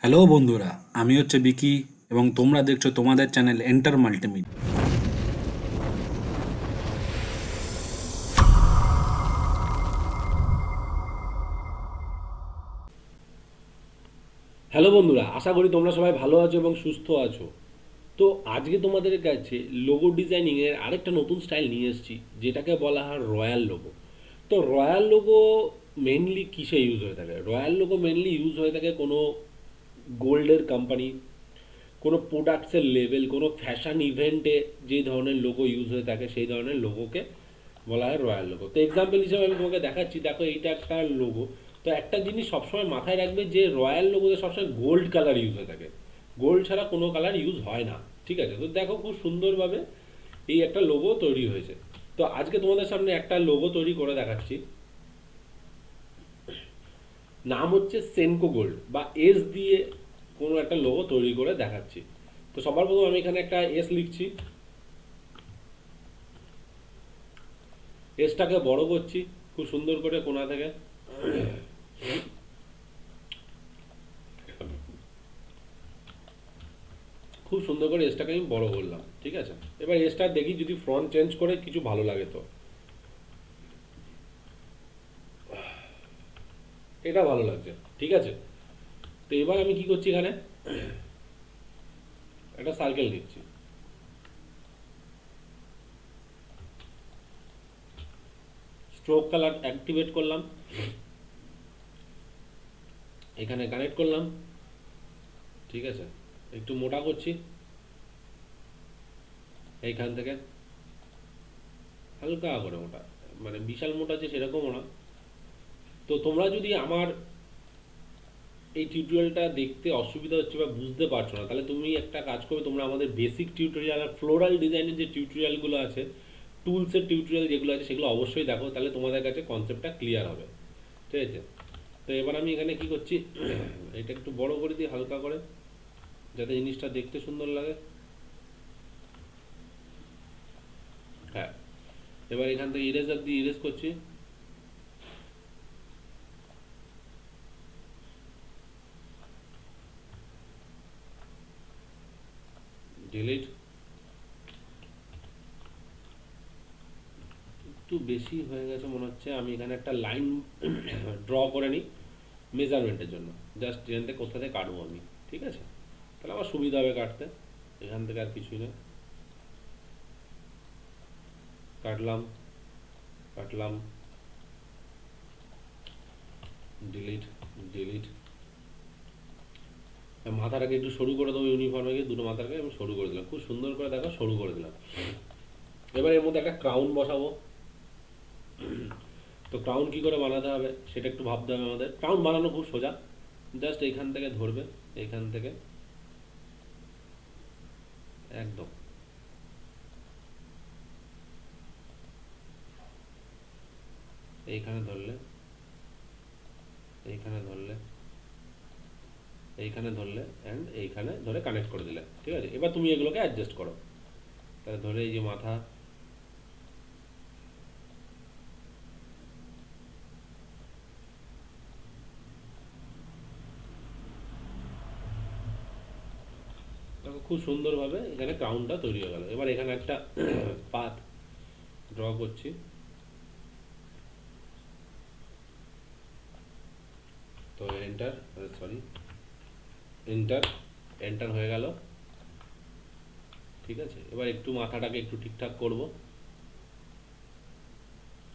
Hello বন্ধুরা, আমি হচ্ছে বিকি এবং তোমরা দেখছো তোমাদের চ্যানেল এন্টার মাল্টিমিডিয়া। হ্যালো বন্ধুরা, আশা করি তোমরা সবাই ভালো আছো এবং সুস্থ আছো। তো আজকে তোমাদের কাছে লোগো ডিজাইনিংয়ের আরেকটা নতুন স্টাইল নিয়ে এসেছি, যেটাকে বলা হয় রয়্যাল লোগো। তো রয়্যাল লোগো মেনলি কিসে ইউজ হয়ে থাকে? রয়্যাল লোগো মেনলি ইউজ হয়ে থাকে কোনো গোল্ডের কোম্পানি, কোনো প্রোডাক্টসের লেভেল, কোনো ফ্যাশন ইভেন্টে যে ধরনের লোগো ইউজ হয়ে থাকে সেই ধরনের লোগোকে বলা হয় রয়্যাল লোগো। তো এক্সাম্পল হিসেবে আমি তোমাকে দেখাচ্ছি, দেখো এইটা একটা লোগো। তো একটা জিনিস সবসময় মাথায় রাখবে যে রয়্যাল লোগোতে সবসময় গোল্ড কালার ইউজ হয়ে থাকে, গোল্ড ছাড়া কোনো কালার ইউজ হয় না। ঠিক আছে, তো দেখো খুব সুন্দরভাবে এই একটা লোগো তৈরি হয়েছে। তো আজকে তোমাদের সামনে একটা লোগো তৈরি করে দেখাচ্ছি, নাম হচ্ছে সেনকো গোল্ড বা এস দিয়ে কোনো একটা লোগো তৈরি করে দেখাচ্ছি। তো সবার প্রথম আমি এখানে একটা এস লিখছি, এসটাকে বড় করছি খুব সুন্দর করে কোণা থেকে। খুব সুন্দর করে এসটাকে আমি বড় করলাম, ঠিক আছে। এবার এসটা দেখি যদি ফ্রন্ট চেঞ্জ করে কিছু ভালো লাগে তো। এটা ভালো লাগছে, ঠিক আছে। তো এবার আমি কি করছি, এখানে একটা সার্কেল দিচ্ছি, স্ট্রোক কালার অ্যাক্টিভেট করলাম, এখানে কানেক্ট করলাম, ঠিক আছে। একটু মোটা করছি এইখান থেকে, হালকা করে মোটা, মানে বিশাল মোটা যে সেরকমও না। তো তোমরা যদি আমার এই টিউটোরিয়ালটা দেখতে অসুবিধা হচ্ছে বা বুঝতে পারছো না, তাহলে তুমি একটা কাজ করবে, তোমরা আমাদের বেসিক টিউটোরিয়াল আর ফ্লোরাল ডিজাইনের যে টিউটোরিয়ালগুলো আছে, টুলসের টিউটোরিয়াল যেগুলো আছে সেগুলো অবশ্যই দেখো, তাহলে তোমাদের কাছে কনসেপ্টটা ক্লিয়ার হবে, ঠিক আছে। তো এবার আমি এখানে কি করছি, এটা একটু বড় করে দিই হালকা করে, যাতে জিনিসটা দেখতে সুন্দর লাগে। হ্যাঁ, এবার এখান থেকে ইরেজার দিয়ে ইরেজ করছি, ডিলিট। একটু বেশি হয়ে গেছে মনে হচ্ছে, আমি এখানে একটা লাইন ড্র করে নিই মেজারমেন্টের জন্য, জাস্ট এখান থেকে কোথা থেকে কাটবো আমি, ঠিক আছে। তাহলে আমার সুবিধা হবে কাটতে, এখান থেকে আর কিছুই না। কাটলাম, কাটলাম, ডিলিট, ডিলিট। মাথাটাকে একটু সরু করে দেবো, ইউনিফর্মে গিয়ে দুটো মাথাটাকে আমি সরু করে দিলাম, খুব সুন্দর করে দেখো সরু করে দিলাম। এবার এর মধ্যে একটা ক্রাউন বসাবো। তো ক্রাউন কি করে বানাতে হবে সেটা একটু ভাবতে হবে আমাদের। ক্রাউন বানানো খুব সোজা, জাস্ট এইখান থেকে ধরবে, এইখান থেকে একদম এইখানে ধরলে, এইখানে ধরলে, এইখানে ধরলে অ্যান্ড এইখানে ধরে কানেক্ট করে দিলে, ঠিক আছে। এবার তুমি এগুলোকে অ্যাডজাস্ট করো, তাহলে ধরে এই যে মাথা, দেখো খুব সুন্দরভাবে এখানে ক্রাউনটা তৈরি হয়ে গেল। এবার এখানে একটা পাথ ড্র করছি, তো এন্টার, সরি, এন্টার, এন্টার হয়ে গেল, ঠিক আছে। এবার একটু মাথাটাকে একটু ঠিকঠাক করব,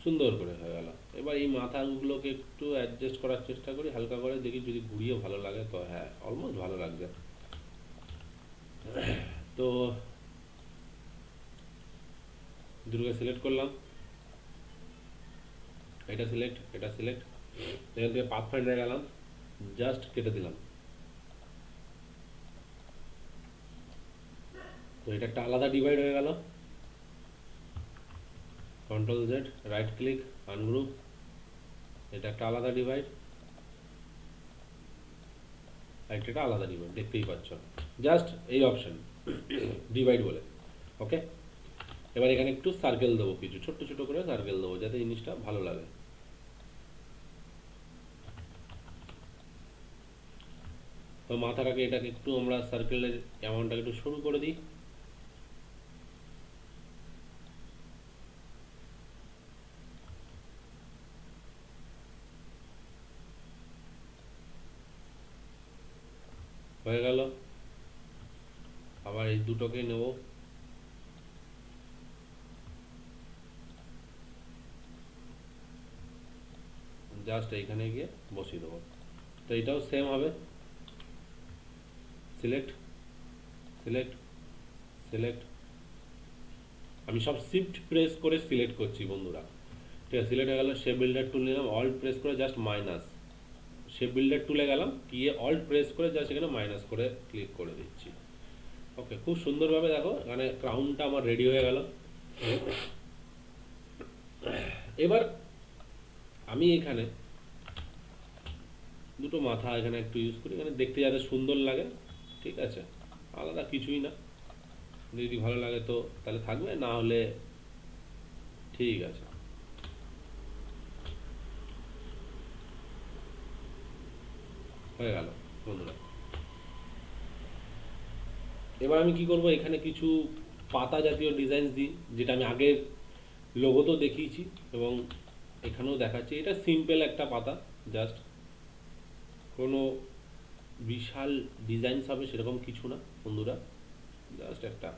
সুন্দর করে হয়ে গেল। এবার এই মাথাগুলোকে একটু অ্যাডজাস্ট করার চেষ্টা করি হালকা করে, দেখি যদি ঘুরিয়ে ভালো লাগে তো। হ্যাঁ, অলমোস্ট ভালো লাগছে। তো দুটোকে সিলেক্ট করলাম, এটা সিলেক্ট, এটা সিলেক্ট, এখান থেকে পাথ ফাইন্ডারে গেলাম, জাস্ট কেটে দিলাম। তো এটা একটা আলাদা ডিভাইড হয়ে গেল। Control Z, right click, ungroup, এটা একটা আলাদা ডিভাইড, একটা আলাদা ডিভাইড, দেখতেই পাচ্ছ, জাস্ট এই অপশন ডিভাইড বলে। ওকে, এবার এখানে একটু সার্কেল দেবো, কিছু ছোট্ট ছোট করে সার্কেল দেবো যাতে জিনিসটা ভালো লাগে। তো মাথাটাকে এটাকে একটু আমরা সার্কেলের অ্যামাউন্টটাকে একটু শুরু করে দিই। হয়ে গেল। আবার এই দুটোকে নেব, জাস্ট এইখানে গিয়ে বসিয়ে দেবো। তো এটাও সেম হবে, সিলেক্ট, সিলেক্ট, সিলেক্ট। আমি সব শিফট প্রেস করে সিলেক্ট করছি বন্ধুরা। ঠিক আছে, সিলেক্ট হয়ে গেল। শেপ বিল্ডার টুল নিলাম, অল্ট প্রেস করে জাস্ট মাইনাস, শেপ বিল্ডার টুলে গেলাম, গিয়ে অল্ট প্রেস করে জাস্ট এখানে মাইনাস করে ক্লিক করে দিচ্ছি। ওকে, খুব সুন্দরভাবে দেখো এখানে ক্রাউনটা আমার রেডি হয়ে গেল। এবার আমি এখানে দুটো মাথা এখানে একটু ইউজ করি, এখানে দেখতে যাতে সুন্দর লাগে। ঠিক আছে, আলাদা কিছুই না, যদি ভালো লাগে তো তাহলে থাকবে, না হলে ঠিক আছে। হয়ে গেল বন্ধুরা। এবার আমি কি করব, এখানে কিছু পাতা জাতীয় ডিজাইন দিই, যেটা আমি আগের লোগোতেও দেখিয়েছি এবং এখানেও দেখাচ্ছি। এটা সিম্পল একটা পাতা, জাস্ট কোনো বিশাল ডিজাইনস হবে সেরকম কিছু না বন্ধুরা, জাস্ট একটা।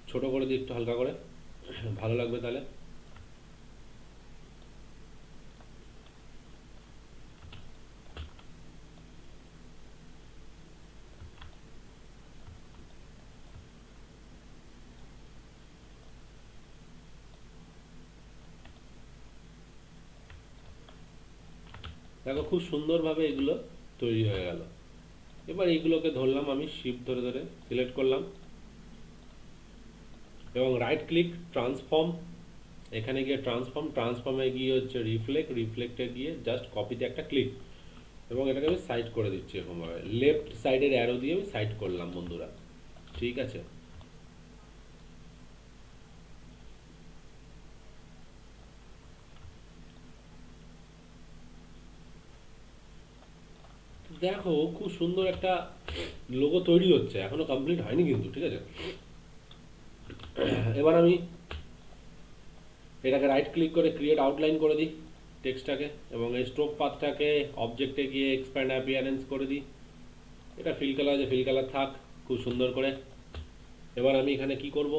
ছোট করে দিই একটু হালকা করে, ভালো লাগবে তাহলে। দেখো খুব সুন্দরভাবে এগুলো তৈরি হয়ে গেল। এবার এইগুলোকে ধরলাম, আমি শিফট ধরে ধরে সিলেক্ট করলাম এবং রাইট ক্লিক ট্রান্সফর্ম, এখানে গিয়ে ট্রান্সফর্মে গিয়ে হচ্ছে রিফ্লেক্ট, রিফ্লেক্টে গিয়ে জাস্ট কপিতে একটা ক্লিক এবং এটাকে আমি সাইড করে দিচ্ছি। এরকমভাবে লেফট সাইডের অ্যারো দিয়ে আমি সাইড করলাম বন্ধুরা। ঠিক আছে, দেখো খুব সুন্দর একটা লোগো তৈরি হচ্ছে, এখনো কমপ্লিট হয়নি কিন্তু। ঠিক আছে, এবার আমি এটাকে রাইট ক্লিক করে ক্রিয়েট আউটলাইন করে দিই টেক্সটটাকে, এবং এই স্ট্রোক পাথটাকে অবজেক্টে গিয়ে এক্সপ্যান্ড অ্যাপিয়ারেন্স করে দিই। এটা ফিল কালার, যে ফিল কালার থাক খুব সুন্দর করে। এবার আমি এখানে কি করব,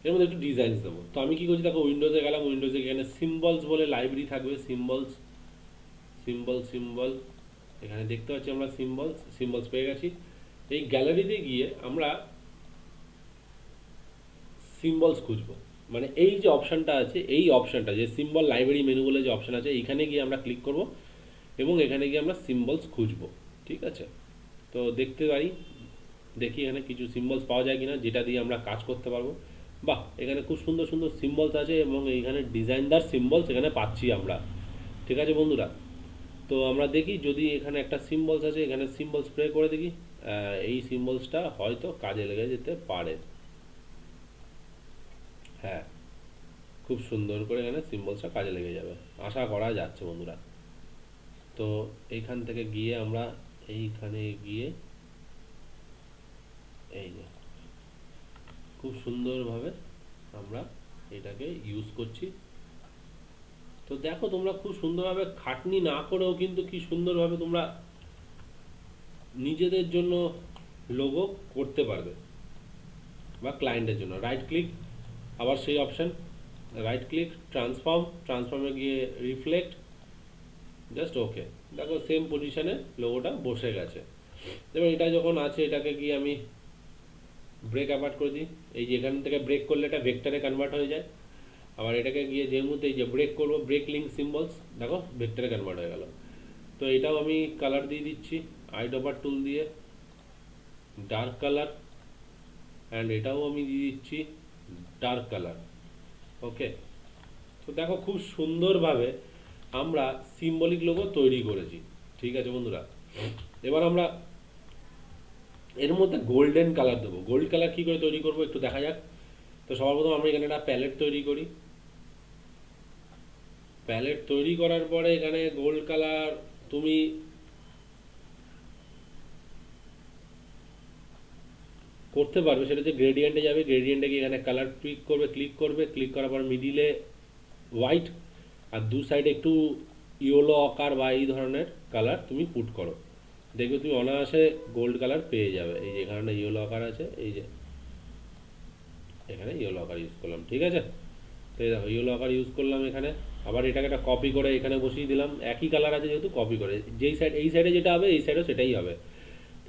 এর মধ্যে একটু ডিজাইনস দেবো। তো আমি কি করছি, দেখো উইন্ডোজে গেলাম, উইন্ডোজে এখানে সিম্বলস বলে লাইব্রেরি থাকবে, সিম্বলস, সিম্বল, সিম্বল, এখানে দেখতে পাচ্ছি আমরা সিম্বলস, সিম্বলস পেয়ে গেছি। এই গ্যালারিতে গিয়ে আমরা সিম্বলস খুঁজবো, মানে এই যে অপশানটা আছে, এই অপশানটা যে সিম্বল লাইব্রেরি মেনু বলে যে অপশান আছে, এইখানে গিয়ে আমরা ক্লিক করব এবং এখানে গিয়ে আমরা সিম্বলস খুঁজবো। ঠিক আছে, তো দেখতে পারি, দেখি এখানে কিছু সিম্বলস পাওয়া যায় কিনা যেটা দিয়ে আমরা কাজ করতে পারবো। বাহ, এখানে খুব সুন্দর সুন্দর সিম্বলস আছে এবং এইখানে ডিজাইনদার সিম্বলস এখানে পাচ্ছি আমরা। ঠিক আছে বন্ধুরা, তো আমরা দেখি যদি এখানে একটা সিম্বলস আছে, এখানে সিম্বল স্প্রে করে দেখি। এই সিম্বলসটা হয়তো কাজে লেগে যেতে পারে। হ্যাঁ, খুব সুন্দর করে এখানে সিম্বলসটা কাজে লেগে যাবে, আশা করা যাচ্ছে বন্ধুরা। তো এইখান থেকে গিয়ে আমরা এইখানে গিয়ে এই যে খুব সুন্দরভাবে আমরা এটাকে ইউজ করছি। তো দেখো তোমরা খুব সুন্দরভাবে খাটনি না করেও কিন্তু কি সুন্দরভাবে তোমরা নিজেদের জন্য লোগো করতে পারবে বা ক্লায়েন্টের জন্য। রাইট ক্লিক, আবার সেই অপশান, রাইট ক্লিক ট্রান্সফর্ম, ট্রান্সফর্মে গিয়ে রিফ্লেক্ট, জাস্ট ওকে। দেখো সেম পজিশনে লোগোটা বসে গেছে। এবার এটা যখন আছে, এটাকে গিয়ে আমি ব্রেক অ্যাপার্ট করে দিই। এই যে এখান থেকে ব্রেক করলে এটা ভেক্টরে কনভার্ট হয়ে যায়। আবার এটাকে গিয়ে যে মুহূর্তে এই যে ব্রেক করবো, ব্রেক লিঙ্ক সিম্বলস, দেখো ভেক্টরে কনভার্ট হয়ে গেল। তো এটাও আমি কালার দিয়ে দিচ্ছি আইডোবার টুল দিয়ে, ডার্ক কালার, অ্যান্ড এটাও আমি দিয়ে দিচ্ছি ডার্ক কালার। ওকে, তো দেখো খুব সুন্দরভাবে আমরা সিম্বলিক লোগো তৈরি করেছি। ঠিক আছে বন্ধুরা, এবার আমরা এর মধ্যে গোল্ডেন কালার দেবো। গোল্ড কালার কী করে তৈরি করবো একটু দেখা যাক। তো সবার প্রথম আমরা এখানে একটা প্যালেট তৈরি করি। প্যালেট তৈরি করার পরে এখানে গোল্ড কালার তুমি করতে পারবে, সেটা হচ্ছে গ্রেডিয়েন্টে যাবে, গ্রেডিয়েন্টে গিয়ে এখানে কালার ক্লিক করবে, ক্লিক করার পর মিডিলে হোয়াইট আর দু সাইডে একটু ইয়েলো আকার বা এই ধরনের কালার তুমি পুট করো, দেখবে তুমি অনায়াসে গোল্ড কালার পেয়ে যাবে। এই যে এখানে ইয়েলো আকার আছে, এই যে এখানে ইয়েলো আকার ইউজ করলাম, ঠিক আছে। তো এই দেখো ইয়েলো আকার ইউজ করলাম এখানে। আবার এটাকে একটা কপি করে এখানে বসিয়ে দিলাম, একই কালার আছে যেহেতু কপি করে, যেই সাইড এই সাইডে যেটা হবে এই সাইডেও সেটাই হবে,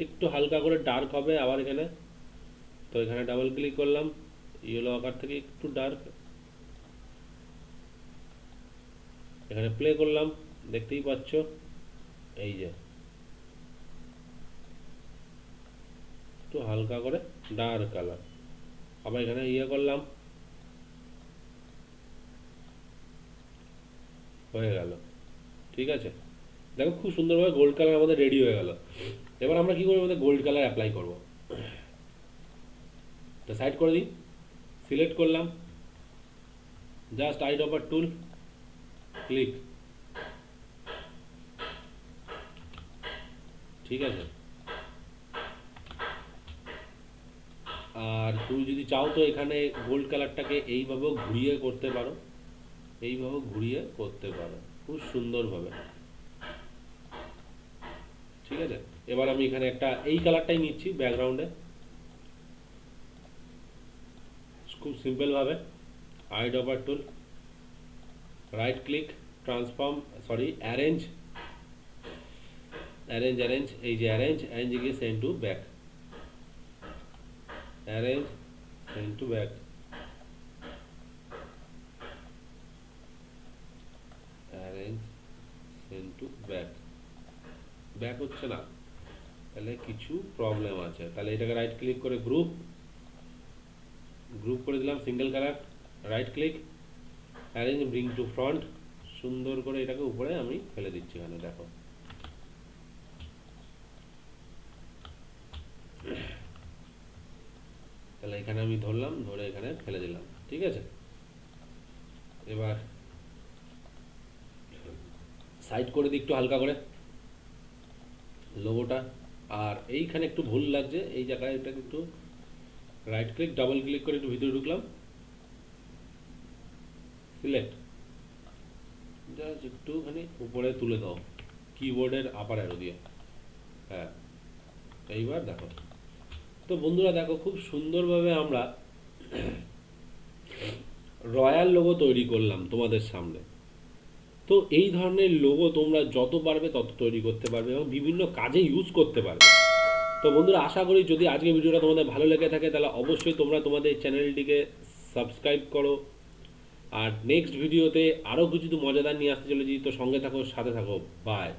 একটু হালকা করে ডার্ক হবে আবার এখানে। তো এখানে ডাবল ক্লিক করলাম, ইয়েলো আকার থেকে একটু ডার্ক, এখানে প্লে করলাম, দেখতেই পাচ্ছ এই যে একটু হালকা করে ডার্ক কালার। আবার এখানে করলাম, হয়ে গেল, ঠিক আছে। দেখো খুব সুন্দরভাবে গোল্ড কালার আমাদের রেডি হয়ে গেল। এবার আমরা কি করবো, আমাদের গোল্ড কালার অ্যাপ্লাই করব। তো সাইড করে দিই, সিলেক্ট করলাম, just I dropper tool, click, ঠিক আছে। আর তুমি যদি চাও তো এখানে গোল্ড কালারটাকে এইভাবেও ঘুরিয়ে করতে পারো, এইভাবে ঘুরিয়ে করতে পারো খুব সুন্দরভাবে, ঠিক আছে। এবার আমি এখানে একটা এই কালারটাই নিচ্ছি ব্যাকগ্রাউন্ডে, খুব সিম্পলভাবে eye dropper tool, right click, transform, sorry arrange, arrange, এই যে অ্যারেঞ্জ গিয়ে send to back, arrange send to back, arrange send to back, back হচ্ছে না, তাহলে কিছু প্রবলেম আছে। তাহলে এটাকে রাইট ক্লিক করে গ্রুপ করে দিলাম single colour, right click, arrange bring to front, সুন্দর করে এটাকে উপরে আমি ফেলে দিচ্ছি এখানে, দেখো তাহলে এখানে আমি ধরলাম, ধরে এখানে ফেলে দিলাম, ঠিক আছে। এবার সাইড করে দিই একটু হালকা করে লোগোটা। আর এইখানে একটু ভুল লাগছে, এই জায়গায় এটাকে একটু রাইট ক্লিক ডাবল ক্লিক করে একটু ভিতরে ঢুকলাম, সিলেক্ট, জাস্ট একটুখানি উপরে তুলে দাও কিবোর্ডের আপার অ্যারো দিয়ে, হ্যাঁ। এইবার দেখো, তো বন্ধুরা দেখো খুব সুন্দরভাবে আমরা রয়্যাল লোগো তৈরি করলাম তোমাদের সামনে। তো এই ধরনের লোগো তোমরা যত পারবে তত তৈরি করতে পারবে এবং বিভিন্ন কাজে ইউজ করতে পারবে। তো বন্ধুরা আশা করি যদি আজকের ভিডিওটা তোমাদের ভালো লেগে থাকে তাহলে অবশ্যই তোমরা তোমাদের চ্যানেলটিকে সাবস্ক্রাইব করো। আর নেক্সট ভিডিওতে আরও কিছু মজাদার নিয়ে আসতে চলেছি, তো সঙ্গে থাকো, সাথে থাকো, বাই।